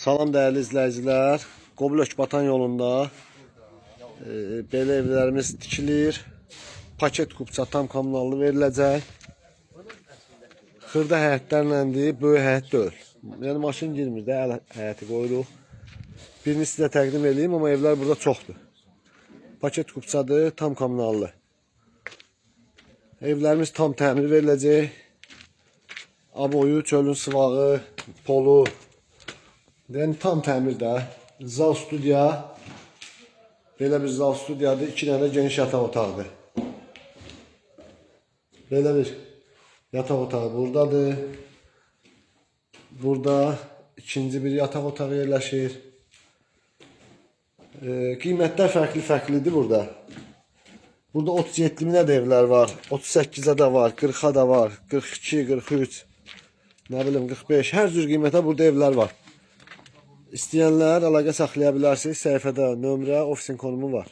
Salam değerli izləyicilər. Qoblök-Batan yolunda belə evlərimiz tikilir. Paket kupça tam kommunallı veriləcək. Xırda həyətlərləndir, böyük həyət deyil. Yəni maşın girmir də, əl həyəti qoyuruq. Birini sizə təqdim edeyim, amma evlər burada çoxdur. Paket kupçadır, tam kommunallı. Evlərimiz tam təmir veriləcək. Aboyu, çölün sıvağı, polu. Yəni tam təmirdə. Zal studiya. Belə bir zal studiyadır. 2 dənə geniş yataq otağıdır. Belə bir yataq otağı buradadır. Burada ikinci bir yataq otağı yerləşir. Qiymətlər fərqli-fərqlidir burada. Burada 37 minə də evlər var. 38'ə də var, 40'a da var, 42, 43, nə bilim 45. Hər cür qiymətə burada evlər var. İstəyənlər əlaqə saxlaya bilərsiniz. Səhifədə nömrə, ofisin konumu var.